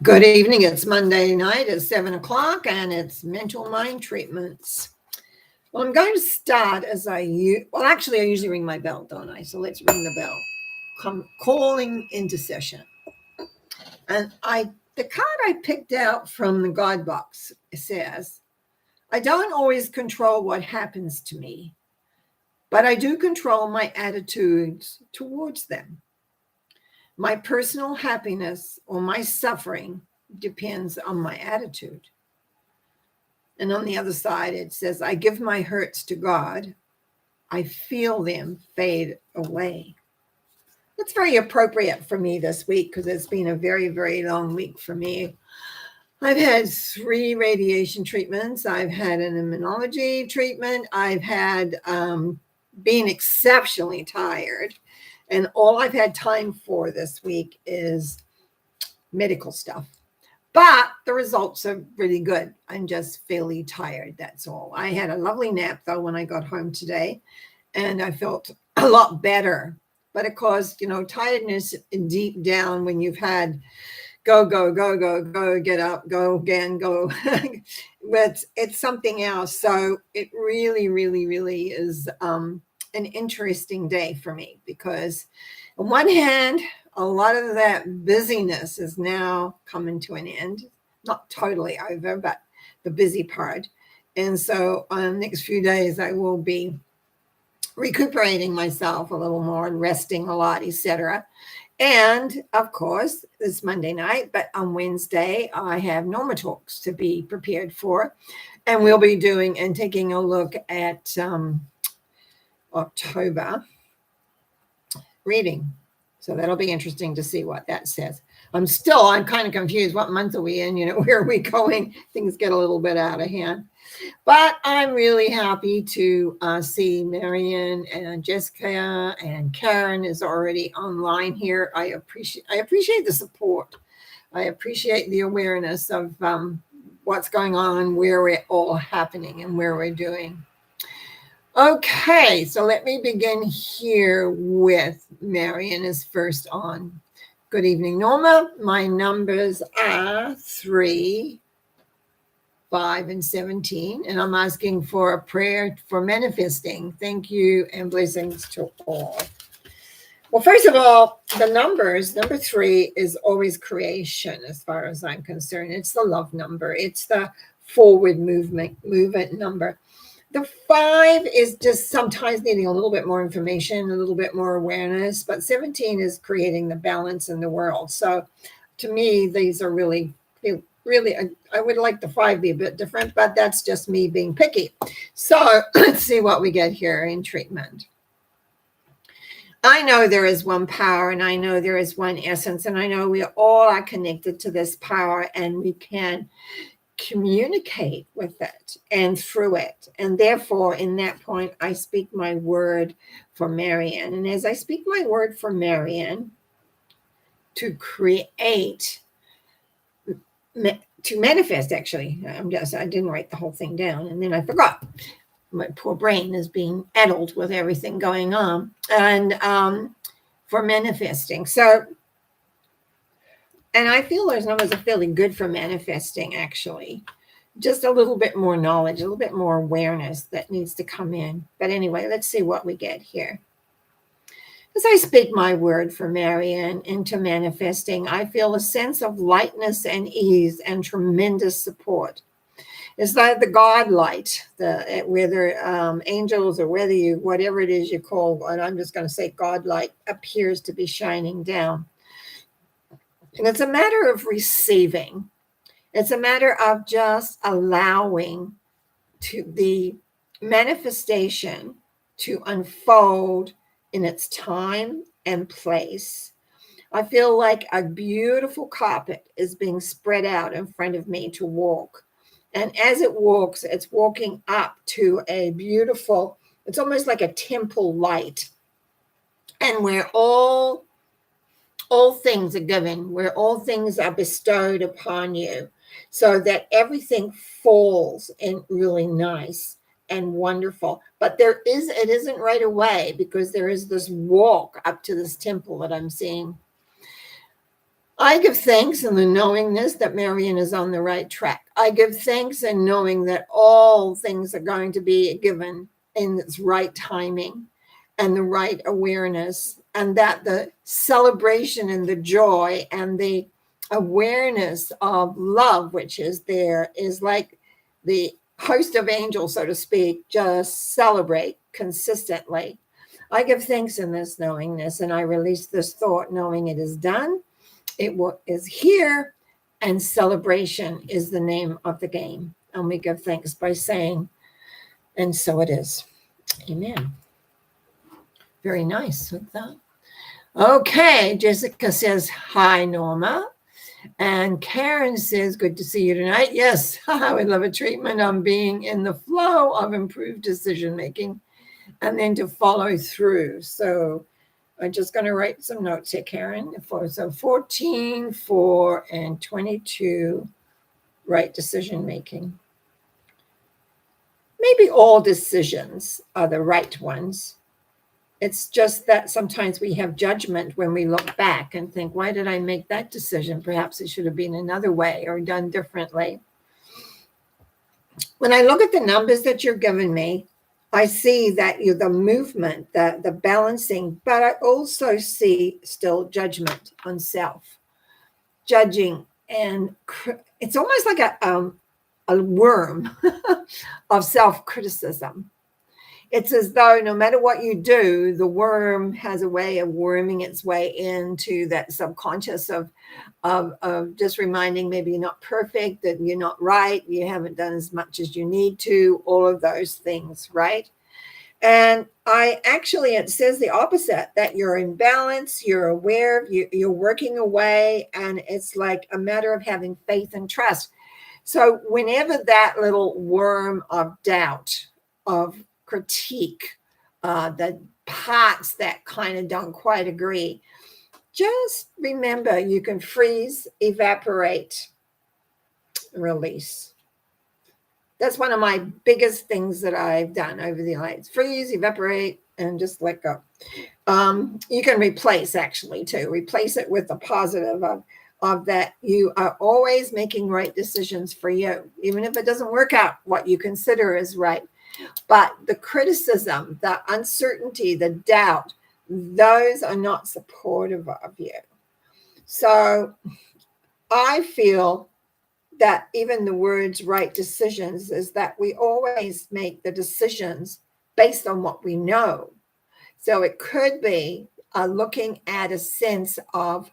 Good evening. It's Monday night at 7 o'clock and it's mental mind treatments. Well, I'm going to start as I usually ring my bell, don't I? So let's ring the bell. Calling into session. And the card I picked out from the God box says, I don't always control what happens to me, but I do control my attitudes towards them. My personal happiness or my suffering depends on my attitude. And on the other side, it says, I give my hurts to God. I feel them fade away. That's very appropriate for me this week because it's been a very, very long week for me. I've had 3 radiation treatments. I've had an immunology treatment. I've had been exceptionally tired. And all I've had time for this week is medical stuff. But the results are really good. I'm just fairly tired, that's all. I had a lovely nap, though, when I got home today, and I felt a lot better. But of course, tiredness deep down when you've had go, get up, go again, go. But it's something else. So it really, really, really is an interesting day for me because on one hand, a lot of that busyness is now coming to an end. Not totally over, but the busy part. And so on the next few days, I will be recuperating myself a little more and resting a lot, etc. And of course, it's Monday night, but on Wednesday, I have Norma Talks to be prepared for. And we'll be doing and taking a look at October reading. So that'll be interesting to see what that says. I'm kind of confused. What month are we in? Where are we going? Things get a little bit out of hand. But I'm really happy to see Marion and Jessica, and Karen is already online here. I appreciate the support. I appreciate the awareness of what's going on, where we're all happening, and where we're doing. Okay, so let me begin here with Marion is first on. Good evening, Norma. My numbers are 3, 5, and 17, and I'm asking for a prayer for manifesting. Thank you and blessings to all. Well, first of all, the numbers, number 3 is always creation as far as I'm concerned. It's the love number. It's the forward movement number. The 5 is just sometimes needing a little bit more information, a little bit more awareness, but 17 is creating the balance in the world. So to me, these are really, I would like the 5 be a bit different, but that's just me being picky. So let's see what we get here in treatment. I know there is one power, and I know there is one essence, and I know we all are connected to this power, and we can communicate with it and through it. And therefore, in that point, I speak my word for Marion. And as I speak my word for Marion to create, to manifest, actually, I didn't write the whole thing down and then I forgot. My poor brain is being addled with everything going on. And for manifesting. So, and I feel those numbers are fairly good for manifesting, actually. Just a little bit more knowledge, a little bit more awareness that needs to come in. But anyway, let's see what we get here. As I speak my word for Marion into manifesting, I feel a sense of lightness and ease and tremendous support. It's like the God light, whether angels or whatever it is you call, and I'm just going to say God light, appears to be shining down. And it's a matter of receiving. It's a matter of just allowing to the manifestation to unfold in its time and place. I feel like a beautiful carpet is being spread out in front of me to walk. And as it walks, it's walking up to a beautiful, it's almost like a temple light. And where all things are given, where all things are bestowed upon you, so that everything falls in really nice and wonderful. But it isn't right away because there is this walk up to this temple that I'm seeing. I give thanks in the knowingness that Marion is on the right track. I give thanks in knowing that all things are going to be given in its right timing and the right awareness, and that the celebration and the joy and the awareness of love, which is there, is like the host of angels, so to speak, just celebrate consistently. I give thanks in this knowingness, and I release this thought knowing it is done. It is here, and celebration is the name of the game. And we give thanks by saying, and so it is. Amen. Very nice with that. Okay, Jessica says, hi, Norma. And Karen says, good to see you tonight. Yes, I would love a treatment on being in the flow of improved decision making and then to follow through. So I'm just going to write some notes here, Karen. So 14, 4, and 22, right decision making. Maybe all decisions are the right ones. It's just that sometimes we have judgment when we look back and think, why did I make that decision? Perhaps it should have been another way or done differently. When I look at the numbers that you're giving me, I see that the movement, the balancing, but I also see still judgment on self, judging. And it's almost like a worm of self-criticism. It's as though no matter what you do, the worm has a way of worming its way into that subconscious of just reminding maybe you're not perfect, that you're not right, you haven't done as much as you need to, all of those things, right? And it says the opposite, that you're in balance, you're aware, you're working away, and it's like a matter of having faith and trust. So whenever that little worm of doubt, of critique, the parts that kind of don't quite agree, just remember you can freeze, evaporate, release. That's one of my biggest things that I've done over the years. Freeze, evaporate, and just let go. You can replace, actually, too. Replace it with the positive of that you are always making right decisions for you, even if it doesn't work out what you consider is right. But the criticism, the uncertainty, the doubt, those are not supportive of you. So I feel that even the words right decisions is that we always make the decisions based on what we know. So it could be looking at a sense of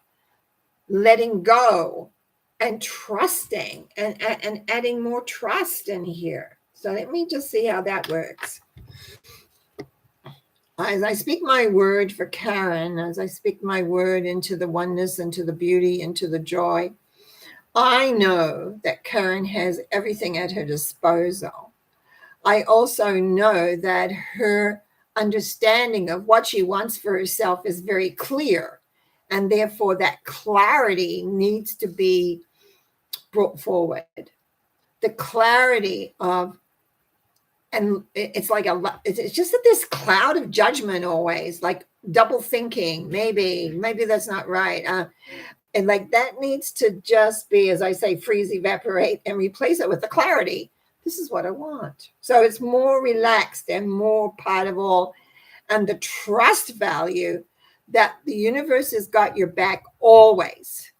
letting go and trusting and adding more trust in here. So let me just see how that works. As I speak my word for Karen, as I speak my word into the oneness, into the beauty, into the joy, I know that Karen has everything at her disposal. I also know that her understanding of what she wants for herself is very clear. And therefore, that clarity needs to be brought forward. The clarity of, and it's like it's just that this cloud of judgment always, like double thinking, maybe that's not right. And like that needs to just be, as I say, freeze, evaporate, and replace it with the clarity. This is what I want. So it's more relaxed and more part of all. And the trust value that the universe has got your back always.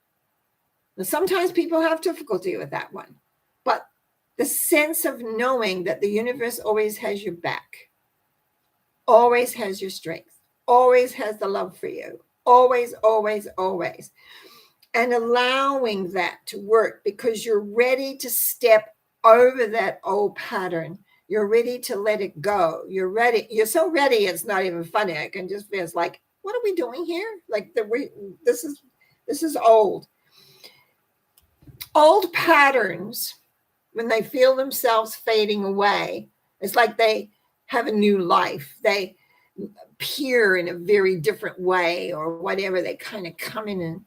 Now, sometimes people have difficulty with that one. But the sense of knowing that the universe always has your back, always has your strength, always has the love for you, always, always, always. And allowing that to work because you're ready to step over that old pattern. You're ready to let it go. You're ready. You're so ready, it's not even funny. It can just feel like, what are we doing here? Like this is old. Old patterns, when they feel themselves fading away, it's like they have a new life. They appear in a very different way or whatever. They kind of come in and,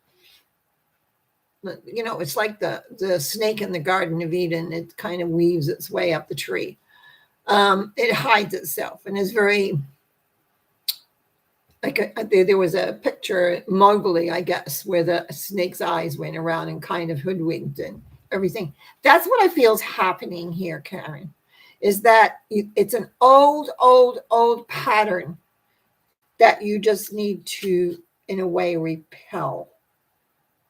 it's like the snake in the Garden of Eden. It kind of weaves its way up the tree. It hides itself and is very like there was a picture, Mowgli, I guess, where the snake's eyes went around and kind of hoodwinked and everything. That's what I feel is happening here, Karen, is that it's an old pattern that you just need to, in a way, repel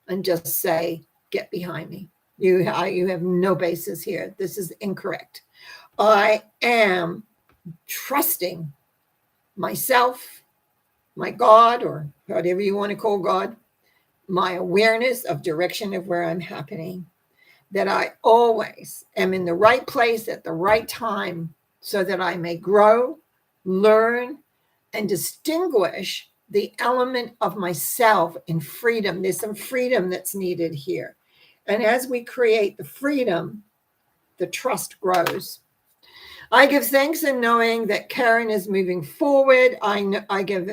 and just say, get behind me. You have no basis here. This is incorrect. I am trusting myself, my God, or whatever you want to call God, my awareness of direction of where I'm happening, that I always am in the right place at the right time so that I may grow, learn, and distinguish the element of myself in freedom. There's some freedom that's needed here. And as we create the freedom, the trust grows. I give thanks in knowing that Karen is moving forward. I give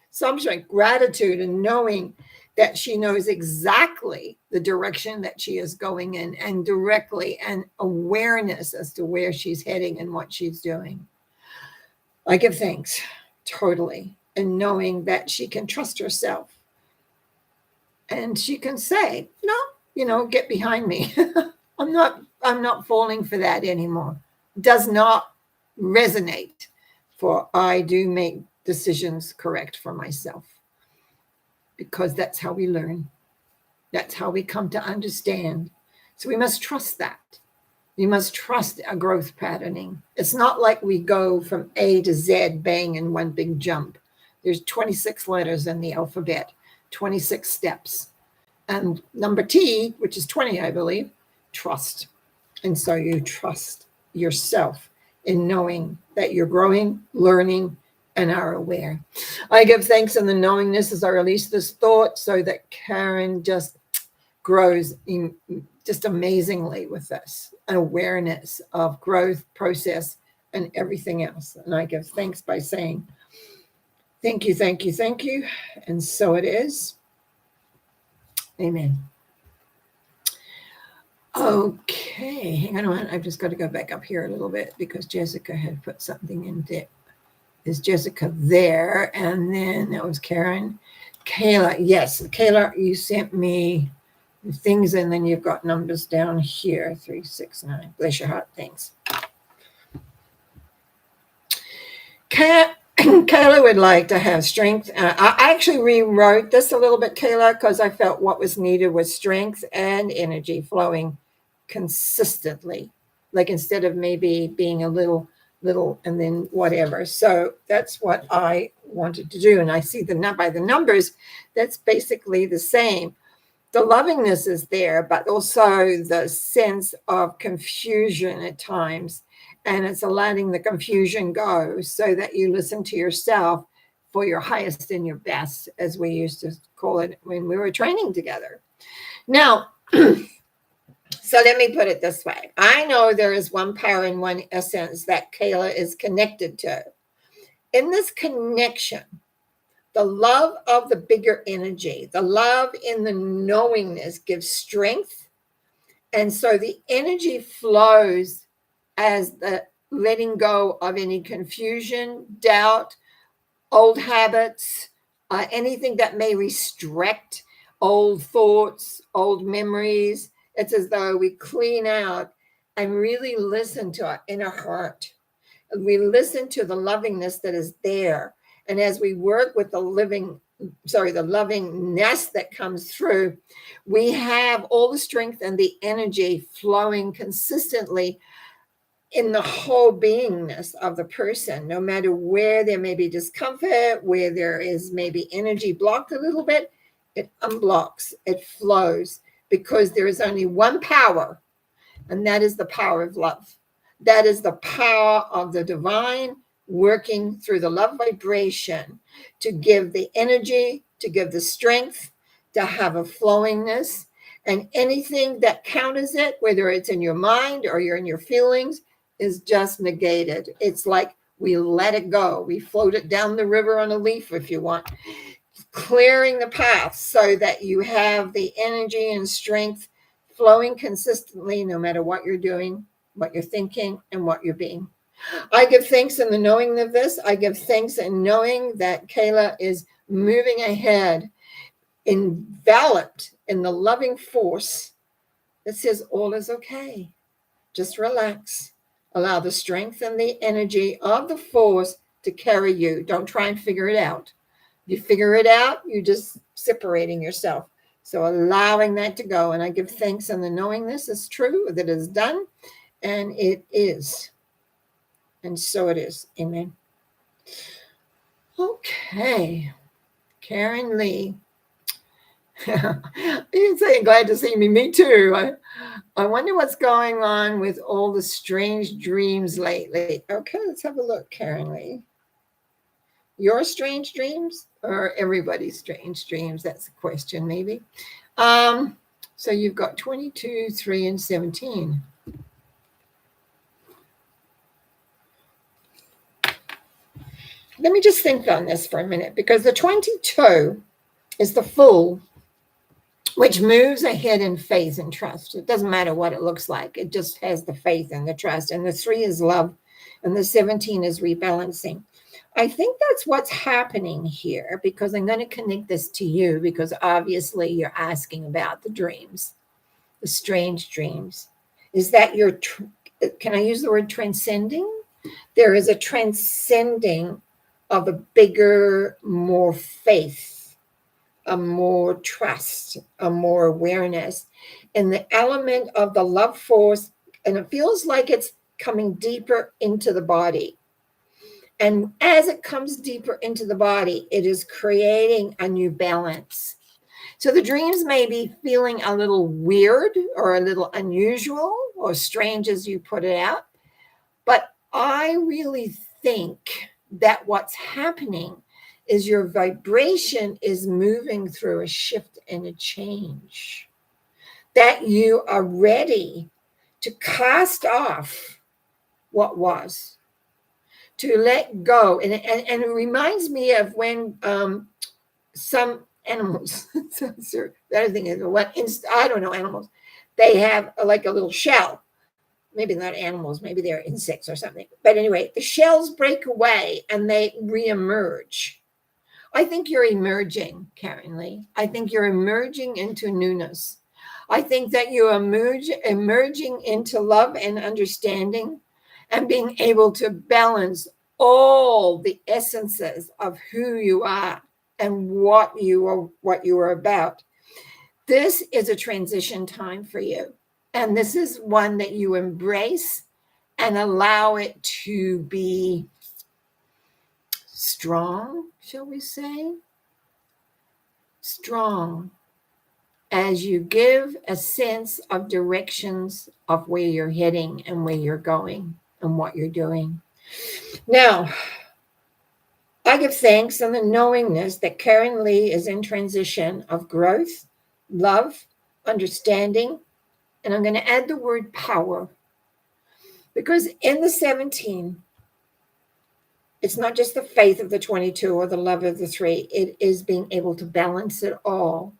so much gratitude in knowing that she knows exactly the direction that she is going in, and directly, and awareness as to where she's heading and what she's doing. I give thanks totally, and knowing that she can trust herself and she can say, no, get behind me. I'm not falling for that anymore. Does not resonate, for I do make decisions correct for myself, because that's how we learn. That's how we come to understand. So we must trust that. We must trust a growth patterning. It's not like we go from A to Z bang in one big jump. There's 26 letters in the alphabet, 26 steps. And number T, which is 20, I believe, trust. And so you trust yourself in knowing that you're growing, learning, and are aware. I give thanks in the knowingness as I release this thought, so that Karen just grows just amazingly with this, an awareness of growth, process, and everything else. And I give thanks by saying, thank you, thank you, thank you. And so it is. Amen. Okay, hang on a minute. I've just got to go back up here a little bit because Jessica had put something in there. Is Jessica there? And then that was Karen. Kayla, yes. Kayla, you sent me things, and then you've got numbers down here, 369. Bless your heart, thanks. Kayla would like to have strength. I actually rewrote this a little bit, Kayla, because I felt what was needed was strength and energy flowing consistently, like instead of maybe being a little and then whatever. So that's what I wanted to do. And I see by the numbers, that's basically the same. The lovingness is there, but also the sense of confusion at times. And it's letting the confusion go so that you listen to yourself for your highest and your best, as we used to call it when we were training together. Now, so let me put it this way. I know there is one power and one essence that Kayla is connected to. In this connection, the love of the bigger energy, the love in the knowingness gives strength. And so the energy flows as the letting go of any confusion, doubt, old habits, anything that may restrict old thoughts, old memories. It's as though we clean out and really listen to our inner heart. We listen to the lovingness that is there. And as we work with the lovingness that comes through, we have all the strength and the energy flowing consistently in the whole beingness of the person, no matter where there may be discomfort, where there is maybe energy blocked a little bit, it unblocks, it flows, because there is only one power, and that is the power of love. That is the power of the divine working through the love vibration to give the energy, to give the strength, to have a flowingness, and anything that counters it, whether it's in your mind or you're in your feelings, is just negated. It's like we let it go. We float it down the river on a leaf, if you want, clearing the path so that you have the energy and strength flowing consistently, no matter what you're doing, what you're thinking, and what you're being. I give thanks in the knowing of this. I give thanks in knowing that Kayla is moving ahead, enveloped in the loving force that says all is okay. Just relax. Allow the strength and the energy of the force to carry you. Don't try and figure it out. If you figure it out, you're just separating yourself. So allowing that to go. And I give thanks in the knowing this is true, that it is done, and it is. And so it is. Amen. Okay. Karen Lee. You're saying glad to see me. Me too. I wonder what's going on with all the strange dreams lately. Okay, let's have a look, Karen Lee. Your strange dreams or everybody's strange dreams? That's a question, maybe. So you've got 22, 3, and 17. Let me just think on this for a minute, because the 22 is the Fool, which moves ahead in faith and trust. It doesn't matter what it looks like. It just has the faith and the trust. And the 3 is love, and the 17 is rebalancing. I think that's what's happening here, because I'm going to connect this to you, because obviously you're asking about the dreams, the strange dreams. Is that can I use the word transcending? There is a transcending of a bigger, more faith, a more trust, a more awareness, and the element of the love force. And it feels like it's coming deeper into the body. And as it comes deeper into the body, it is creating a new balance. So the dreams may be feeling a little weird or a little unusual or strange as you put it out. But I really think that what's happening is your vibration is moving through a shift and a change. That you are ready to cast off what was, to let go. And it reminds me of when some animals, the other thing is, I don't know animals, they have like a little shell. Maybe not animals, maybe they're insects or something. But anyway, the shells break away and they reemerge. I think you're emerging, Karen Lee. I think you're emerging into newness. I think that you're emerging into love and understanding and being able to balance all the essences of who you are and what you are about. This is a transition time for you. And this is one that you embrace and allow it to be strong, shall we say? Strong, as you give a sense of directions of where you're heading and where you're going and what you're doing. Now, I give thanks in the knowingness that Karen Lee is in transition of growth, love, understanding, and I'm going to add the word power, because in the 17, it's not just the faith of the 22 or the love of the 3. It is being able to balance it all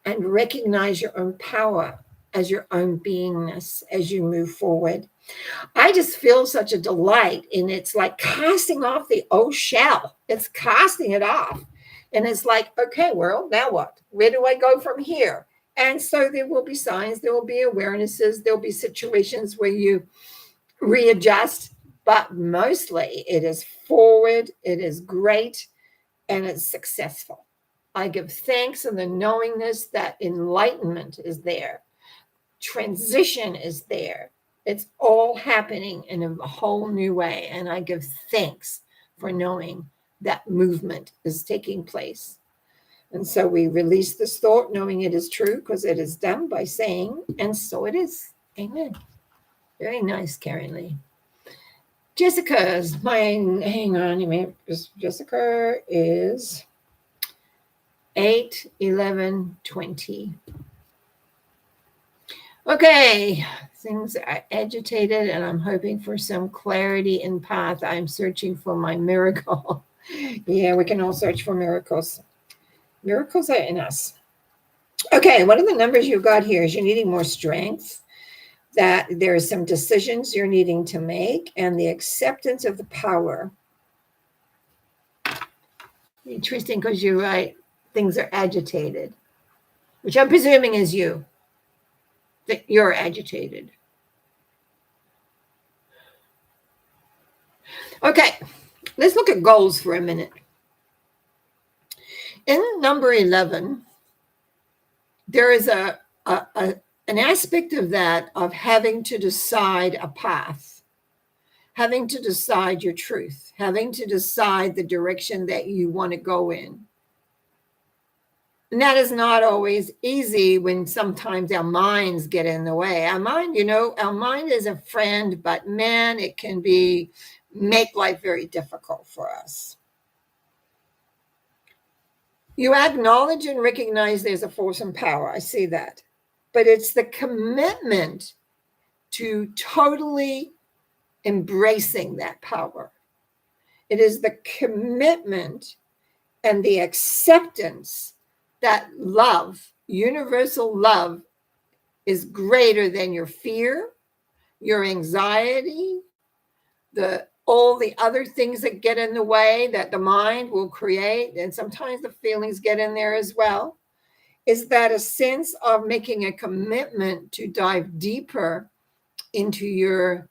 and recognize your own power as your own beingness as you move forward. I just feel such a delight in it's like casting off the old shell. It's casting it off. And it's like, okay, world, now what? Where do I go from here? And so there will be signs, there will be awarenesses, there'll be situations where you readjust, but mostly it is forward, it is great, and it's successful. I give thanks in the knowingness that enlightenment is there. Transition is there. It's all happening in a whole new way. And I give thanks for knowing that movement is taking place. And so we release this thought, knowing it is true, because it is done by saying, and so it is. Amen. Very nice, Karen Lee. Jessica's mine. Hang on. Jessica is 8, 11, 20. Okay. Things are agitated, and I'm hoping for some clarity in path. I'm searching for my miracle. Yeah, we can all search for miracles. Miracles are in us. Okay, one of the numbers you've got here is you're needing more strength. that there are some decisions you're needing to make, and the acceptance of the power. Interesting, because you're right. Things are agitated, which I'm presuming is you, that you're agitated. Okay, let's look at goals for a minute. In number 11, there is an aspect of that of having to decide a path, having to decide your truth, having to decide the direction that you want to go in. And that is not always easy when sometimes our minds get in the way. Our mind, our mind is a friend, but man, it can make life very difficult for us. You acknowledge and recognize there's a force and power. I see that. But it's the commitment to totally embracing that power. It is the commitment and the acceptance that love, universal love, is greater than your fear, your anxiety, all the other things that get in the way that the mind will create, and sometimes the feelings get in there as well. Is that a sense of making a commitment to dive deeper into your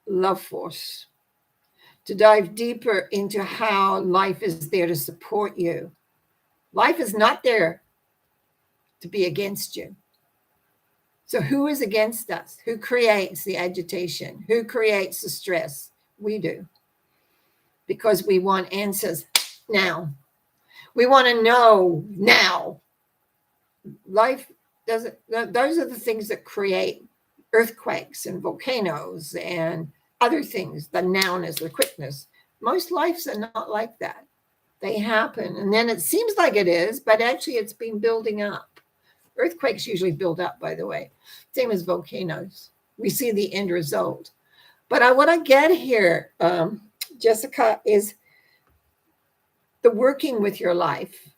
love force, to dive deeper into how life is there to support you. Life is not there to be against you. So who is against us? Who creates the agitation? Who creates the stress? We do. Because we want answers now. We want to know now. Life doesn't, those are the things that create earthquakes and volcanoes and other things, the nowness, the quickness. Most lives are not like that. They happen, and then it seems like it is, but actually it's been building up. Earthquakes usually build up, by the way. Same as volcanoes. We see the end result. But what I get here, Jessica, is the working with your life.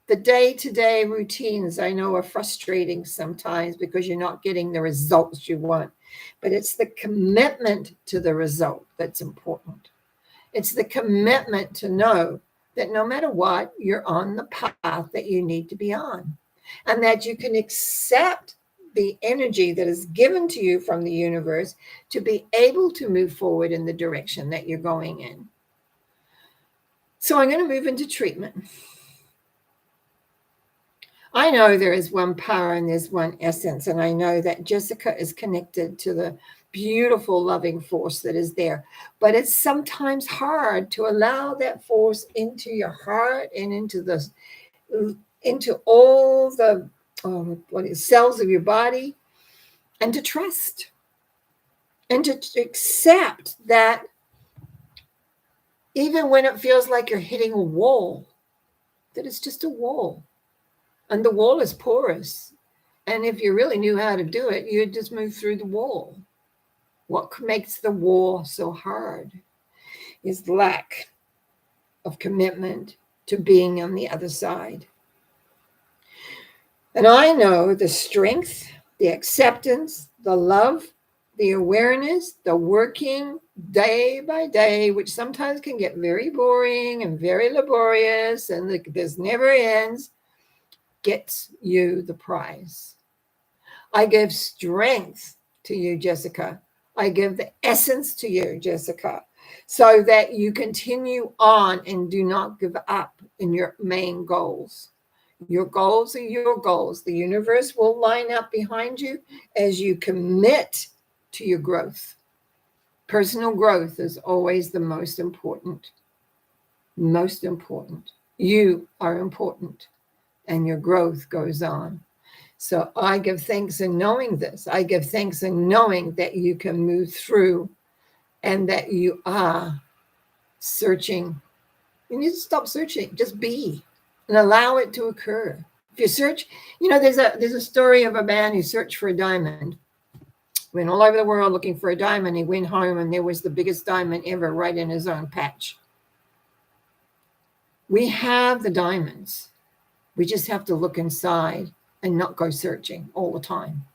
The day-to-day routines, I know, are frustrating sometimes because you're not getting the results you want. But it's the commitment to the result that's important. It's the commitment to know that no matter what, you're on the path that you need to be on, and that you can accept the energy that is given to you from the universe to be able to move forward in the direction that you're going in. So I'm going to move into treatment. I know there is one power and there's one essence, and I know that Jessica is connected to the beautiful loving force that is there. But it's sometimes hard to allow that force into your heart and into all the cells of your body, and to trust and to accept that even when it feels like you're hitting a wall, that it's just a wall. And the wall is porous. And if you really knew how to do it, you'd just move through the wall. What makes the wall so hard is the lack of commitment to being on the other side. And I know the strength, the acceptance, the love, the awareness, the working day by day, which sometimes can get very boring and very laborious, and this never ends, gets you the prize. I give strength to you, Jessica. I give the essence to you, Jessica, so that you continue on and do not give up in your main goals. Your goals are your goals. The universe will line up behind you as you commit to your growth. Personal growth is always the most important. Most important. You are important, and your growth goes on. So I give thanks in knowing this. I give thanks in knowing that you can move through and that you are searching. You need to stop searching. Just be and allow it to occur. If you search, there's a story of a man who searched for a diamond. Went all over the world looking for a diamond. He went home and there was the biggest diamond ever right in his own patch. We have the diamonds. We just have to look inside and not go searching all the time,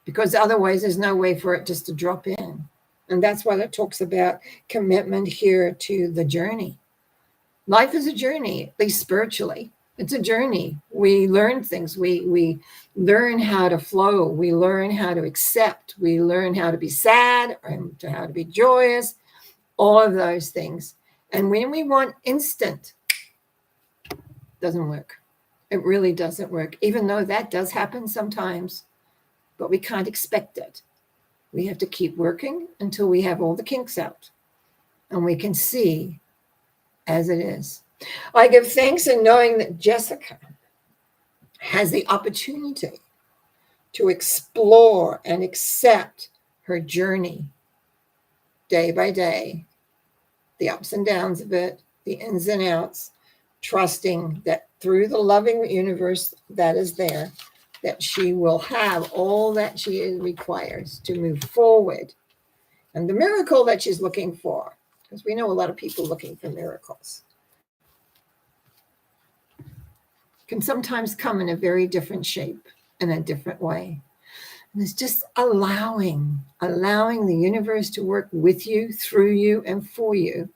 because otherwise there's no way for it just to drop in. And that's why it talks about commitment here to the journey. Life is a journey, at least spiritually. It's a journey. We learn things. We learn how to flow. We learn how to accept. We learn how to be sad and how to be joyous, all of those things. And when we want instant, it doesn't work. It really doesn't work, even though that does happen sometimes, but we can't expect it. We have to keep working until we have all the kinks out and we can see as it is. I give thanks in knowing that Jessica has the opportunity to explore and accept her journey day by day, the ups and downs of it, the ins and outs, trusting that through the loving universe that is there, that she will have all that she requires to move forward. And the miracle that she's looking for, because we know a lot of people looking for miracles, can sometimes come in a very different shape, in a different way. And it's just allowing the universe to work with you, through you, and for you.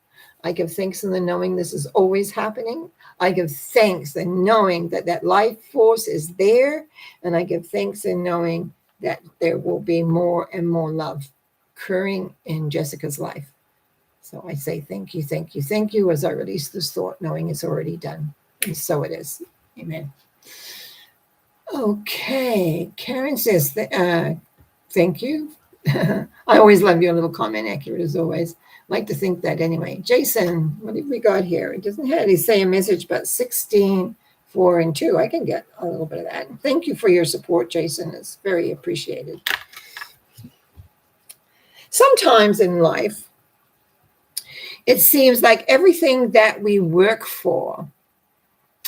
I give thanks in the knowing this is always happening. I give thanks in knowing that that life force is there. And I give thanks in knowing that there will be more and more love occurring in Jessica's life. So I say thank you, thank you, thank you as I release this thought, knowing it's already done. And so it is. Amen. Okay. Karen says, thank you. I always love your little comment, accurate as always. Like to think that anyway. Jason, what have we got here? It doesn't have any say a message, but 16, 4, and 2. I can get a little bit of that. Thank you for your support, Jason. It's very appreciated. Sometimes in life, it seems like everything that we work for,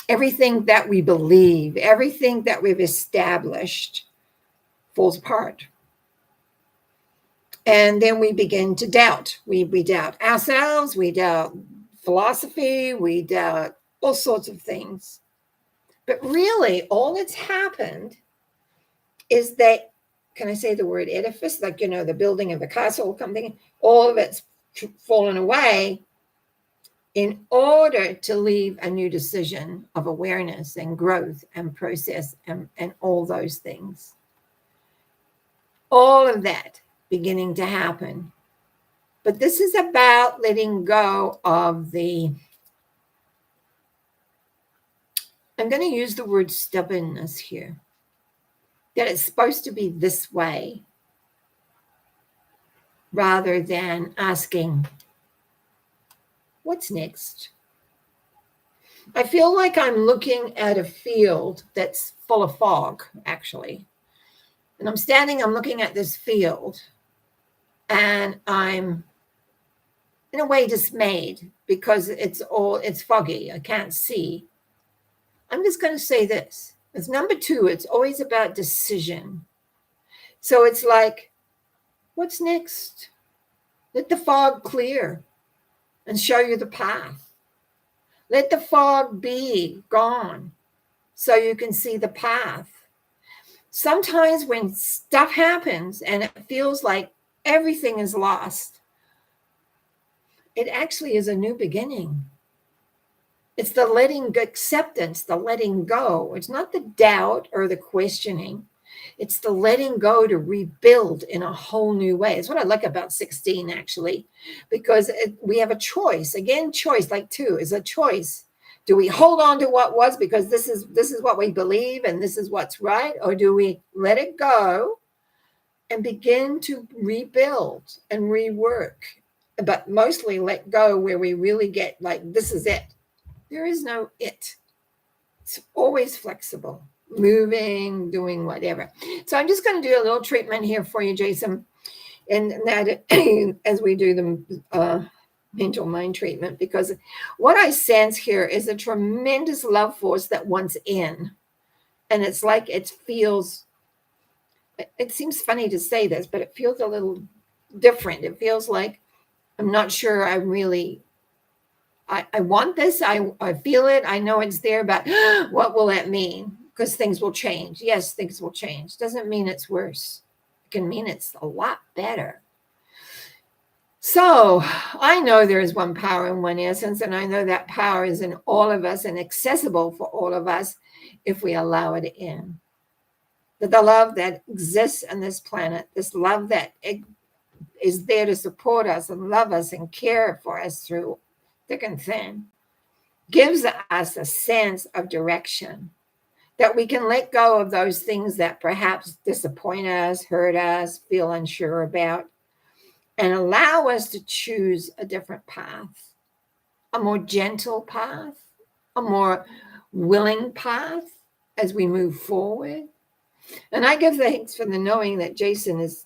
everything that we believe, everything that we've established falls apart. And then we begin to doubt. We doubt ourselves, we doubt philosophy, we doubt all sorts of things. But really, all that's happened is that, can I say the word edifice? Like, the building of a castle, something, all of it's fallen away in order to leave a new decision of awareness and growth and process and all those things. All of that beginning to happen. But this is about letting go of I'm going to use the word stubbornness here, that it's supposed to be this way, rather than asking, what's next? I feel like I'm looking at a field that's full of fog, actually. And I'm looking at this field, and I'm in a way dismayed because it's foggy. I can't see. I'm just going to say this. As number 2, it's always about decision. So it's like, what's next? Let the fog clear and show you the path. Let the fog be gone so you can see the path. Sometimes when stuff happens and it feels like everything is lost, it actually is a new beginning. It's the acceptance, the letting go. It's not the doubt or the questioning. It's the letting go to rebuild in a whole new way. It's what I like about 16, actually, because we have a choice. Again, choice, like 2, is a choice. Do we hold on to what was because this is what we believe and this is what's right? Or do we let it go and begin to rebuild and rework? But mostly let go where we really get like, this is it. There is no it. It's always flexible, moving, doing whatever. So I'm just going to do a little treatment here for you, Jason, and that as we do the mental mind treatment, because what I sense here is a tremendous love force that wants in. And it's like it seems funny to say this, but it feels a little different. It feels like I'm not sure I want this. I feel it. I know it's there, but what will that mean? Because things will change. Yes, things will change. Doesn't mean it's worse. can mean it's a lot better. So I know there is one power and one essence, and I know that power is in all of us and accessible for all of us if we allow it in. That the love that exists on this planet, this love that is there to support us and love us and care for us through thick and thin, gives us a sense of direction, that we can let go of those things that perhaps disappoint us, hurt us, feel unsure about, and allow us to choose a different path, a more gentle path, a more willing path as we move forward. And I give thanks for the knowing that Jason is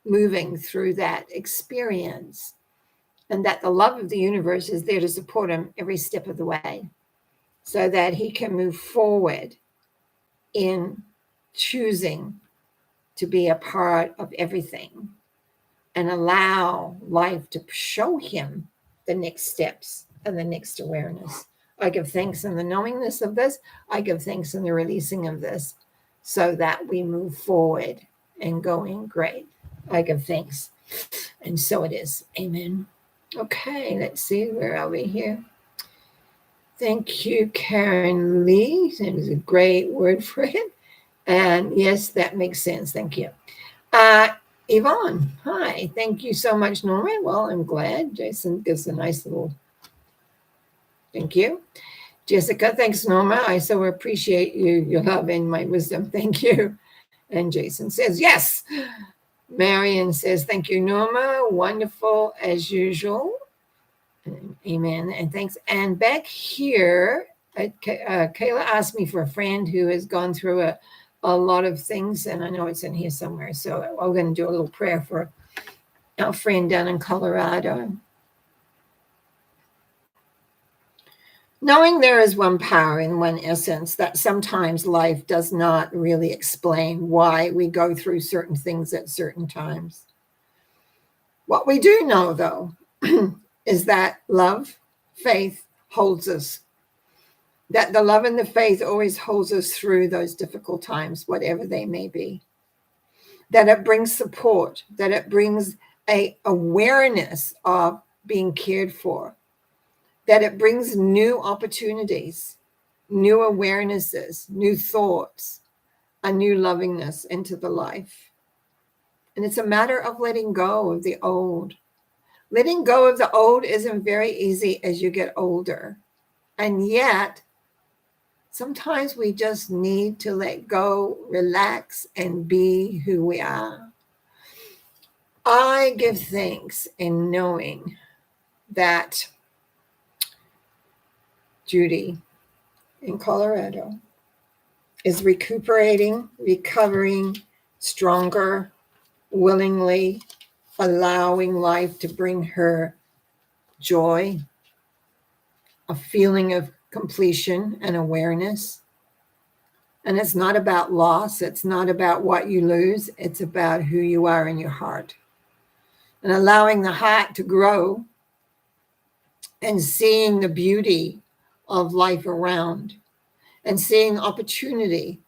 moving through that experience and that the love of the universe is there to support him every step of the way so that he can move forward in choosing to be a part of everything and allow life to show him the next steps and the next awareness. I give thanks in the knowingness of this. I give thanks in the releasing of this so that we move forward and going great. I give thanks. And so it is. Amen. Okay, let's see. Where are we here? Thank you, Karen Lee. That was a great word for it. And yes, that makes sense. Thank you. Yvonne, hi. Thank you so much, Norma. Well, I'm glad. Jason gives a nice little thank you. Jessica, thanks, Norma. I so appreciate your love and my wisdom. Thank you. And Jason says, yes. Marion says, thank you, Norma. Wonderful as usual. Amen. And thanks. And back here, Kayla asked me for a friend who has gone through a lot of things, and I know it's in here somewhere. So I'm going to do a little prayer for our friend down in Colorado. Knowing there is one power and one essence, that sometimes life does not really explain why we go through certain things at certain times. What we do know, though, is that love, faith holds us. That the love and the faith always holds us through those difficult times, whatever they may be. That it brings support, that it brings an awareness of being cared for, that it brings new opportunities, new awarenesses, new thoughts, a new lovingness into the life. And it's a matter of letting go of the old. Letting go of the old isn't very easy as you get older. And yet, sometimes we just need to let go, relax, and be who we are. I give thanks in knowing that Judy in Colorado is recuperating, recovering, stronger, willingly allowing life to bring her joy, a feeling of completion and awareness. And it's not about loss. It's not about what you lose. It's about who you are in your heart. And allowing the heart to grow and seeing the beauty of life around and seeing opportunity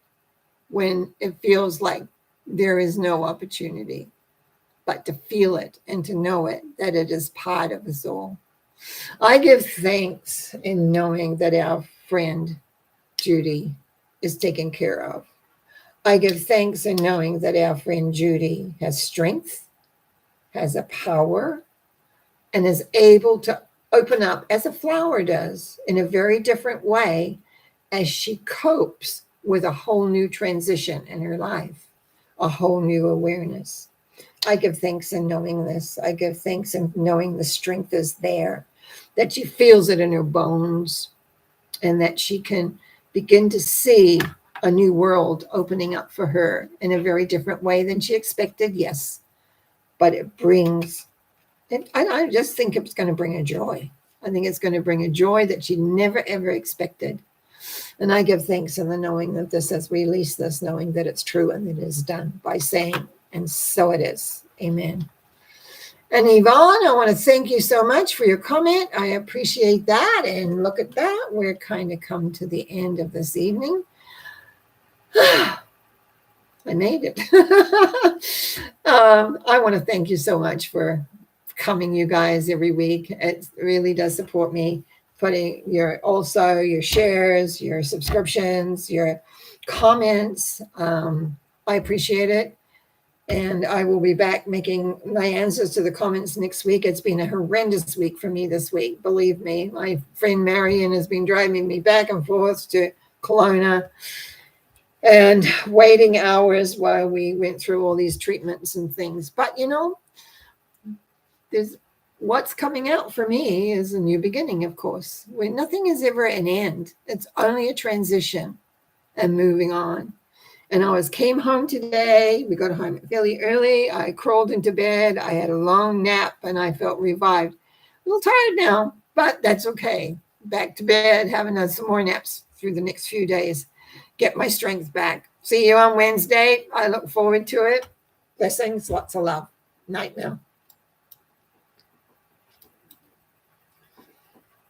when it feels like there is no opportunity, but to feel it and to know it, that it is part of us all. I give thanks in knowing that our friend Judy is taken care of. I give thanks in knowing that our friend Judy has strength, has a power, and is able to open up as a flower does in a very different way as she copes with a whole new transition in her life, a whole new awareness. I give thanks in knowing this. I give thanks in knowing the strength is there, that she feels it in her bones, and that she can begin to see a new world opening up for her in a very different way than she expected, yes. But it brings, and I just think it's going to bring a joy. I think it's going to bring a joy that she never, ever expected. And I give thanks in the knowing of this as we release this, knowing that it's true and it is done by saying, and so it is. Amen. And Yvonne, I want to thank you so much for your comment. I appreciate that. And look at that. We're kind of come to the end of this evening. I made it. I want to thank you so much for coming, you guys, every week. It really does support me. Putting your shares, your subscriptions, your comments. I appreciate it. And I will be back making my answers to the comments next week. It's been a horrendous week for me this week. Believe me, my friend Marion has been driving me back and forth to Kelowna and waiting hours while we went through all these treatments and things. But there's what's coming out for me is a new beginning, of course. When nothing is ever an end, it's only a transition and moving on. And came home today. We got home fairly early. I crawled into bed. I had a long nap and I felt revived. A little tired now, but that's okay. Back to bed, having some more naps through the next few days. Get my strength back. See you on Wednesday. I look forward to it. Blessings, lots of love. Night now.